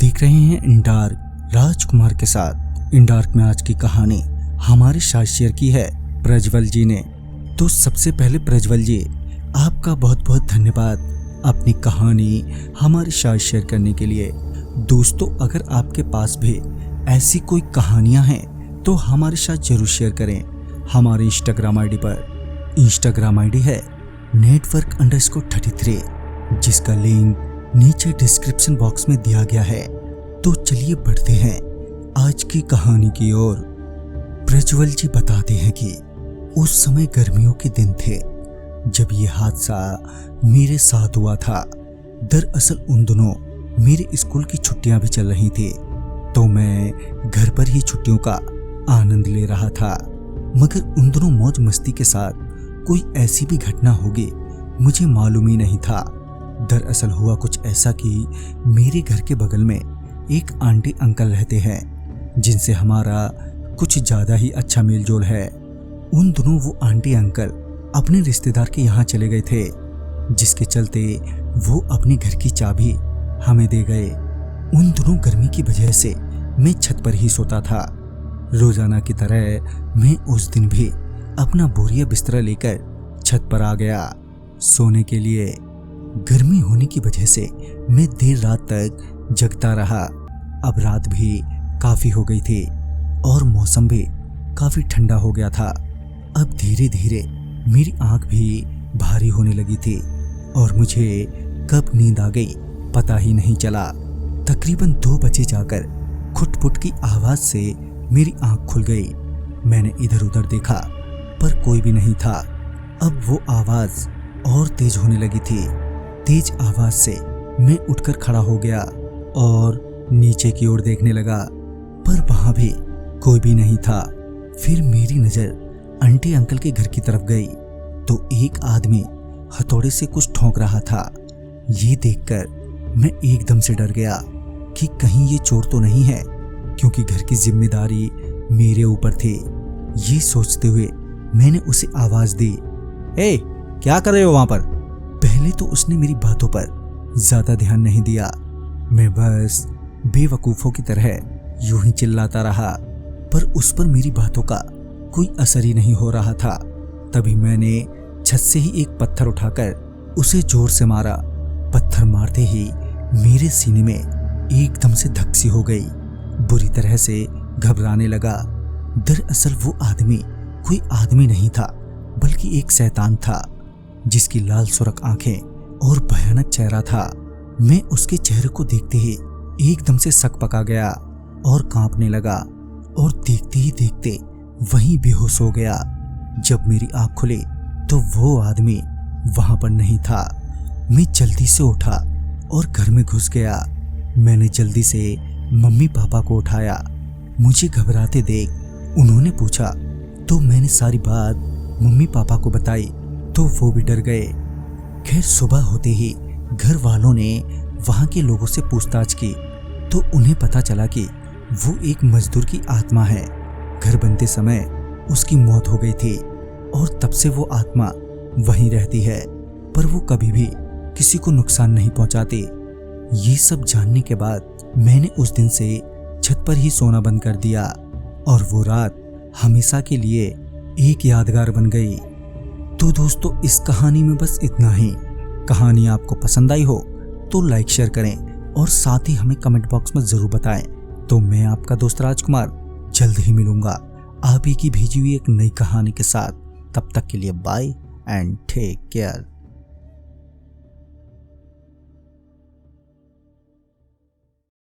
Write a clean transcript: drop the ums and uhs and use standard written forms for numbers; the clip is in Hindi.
देख रहे हैं इन डार्क राजकुमार के साथ। इन डार्क में आज की कहानी हमारे साथ शेयर की है प्रज्वल जी ने। तो सबसे पहले प्रज्वल जी, आपका बहुत बहुत धन्यवाद अपनी कहानी हमारे साथ शेयर करने के लिए। दोस्तों, अगर आपके पास भी ऐसी कोई कहानियां हैं तो हमारे साथ जरूर शेयर करें। हमारे इंस्टाग्राम आईडी पर, इंस्टाग्राम आईडी है network_33, जिसका लिंक नीचे डिस्क्रिप्शन बॉक्स में दिया गया है। तो चलिए बढ़ते हैं आज की कहानी की ओर। प्रज्वल जी बताते हैं कि उस समय गर्मियों के दिन थे जब ये हादसा मेरे साथ हुआ था। दरअसल उन दिनों मेरे स्कूल की छुट्टियां भी चल रही थी, तो मैं घर पर ही छुट्टियों का आनंद ले रहा था। मगर उन दिनों मौज मस्ती के साथ कोई ऐसी भी घटना होगी मुझे मालूम ही नहीं था। दरअसल हुआ कुछ ऐसा कि मेरे घर के बगल में एक आंटी अंकल रहते हैं जिनसे हमारा कुछ ज्यादा ही अच्छा मेलजोल है। उन दिनों वो आंटी अंकल अपने रिश्तेदार के यहाँ चले गए थे, जिसके चलते वो अपने घर की चाबी हमें दे गए। उन दिनों गर्मी की वजह से मैं छत पर ही सोता था। रोजाना की तरह मैं उस दिन भी अपना बोरिया बिस्तरा लेकर छत पर आ गया सोने के लिए। गर्मी होने की वजह से मैं देर रात तक जगता रहा। अब रात भी काफी हो गई थी और मौसम भी काफी ठंडा हो गया था। अब धीरे धीरे मेरी आंख भी भारी होने लगी थी और मुझे कब नींद आ गई पता ही नहीं चला। तकरीबन 2 बजे जाकर खुटपुट की आवाज से मेरी आंख खुल गई। मैंने इधर उधर देखा पर कोई भी नहीं था। अब वो आवाज और तेज होने लगी थी। तेज आवाज से मैं उठकर खड़ा हो गया और नीचे की ओर देखने लगा, पर वहां भी कोई भी नहीं था। फिर मेरी नजर आंटी अंकल के घर की तरफ गई तो एक आदमी हथौड़े से कुछ ठोंक रहा था। ये देखकर मैं एकदम से डर गया कि कहीं ये चोर तो नहीं है, क्योंकि घर की जिम्मेदारी मेरे ऊपर थी। ये सोचते हुए मैंने उसे आवाज दी, ए, क्या कर रहे हो वहां पर? पहले तो उसने मेरी बातों पर ज्यादा ध्यान नहीं दिया। मैं बस बेवकूफों की तरह यूं ही चिल्लाता रहा, पर उस पर मेरी बातों का कोई असर ही नहीं हो रहा था। तभी मैंने छत से ही एक पत्थर उठाकर उसे जोर से मारा। पत्थर मारते ही मेरे सीने में एकदम से धक सी हो गई। बुरी तरह से घबराने लगा। दरअसल वो आदमी कोई आदमी नहीं था, बल्कि एक शैतान था, जिसकी लाल सुर्ख आंखें और भयानक चेहरा था। मैं उसके चेहरे को देखते ही एकदम से सक पका गया और कांपने लगा और देखते ही देखते वहीं बेहोश हो गया। जब मेरी आंख खुली तो वो आदमी वहां पर नहीं था। मैं जल्दी से उठा और घर में घुस गया। मैंने जल्दी से मम्मी पापा को उठाया। मुझे घबराते देख उन्होंने पूछा तो मैंने सारी बात मम्मी पापा को बताई तो वो भी डर गए। खैर सुबह होते ही घर वालों ने वहां के लोगों से पूछताछ की तो उन्हें पता चला कि वो एक मजदूर की आत्मा है। घर बनते समय उसकी मौत हो गई थी और तब से वो आत्मा वहीं रहती है, पर वो कभी भी किसी को नुकसान नहीं पहुंचाती। ये सब जानने के बाद मैंने उस दिन से छत पर ही सोना बंद कर दिया और वो रात हमेशा के लिए एक यादगार बन गई। तो दोस्तों, इस कहानी में बस इतना ही। कहानी आपको पसंद आई हो तो लाइक शेयर करें और साथ ही हमें कमेंट बॉक्स में जरूर बताएं। तो मैं आपका दोस्त राजकुमार जल्द ही मिलूंगा आप ही की भेजी हुई एक नई कहानी के साथ। तब तक के लिए बाय एंड टेक केयर।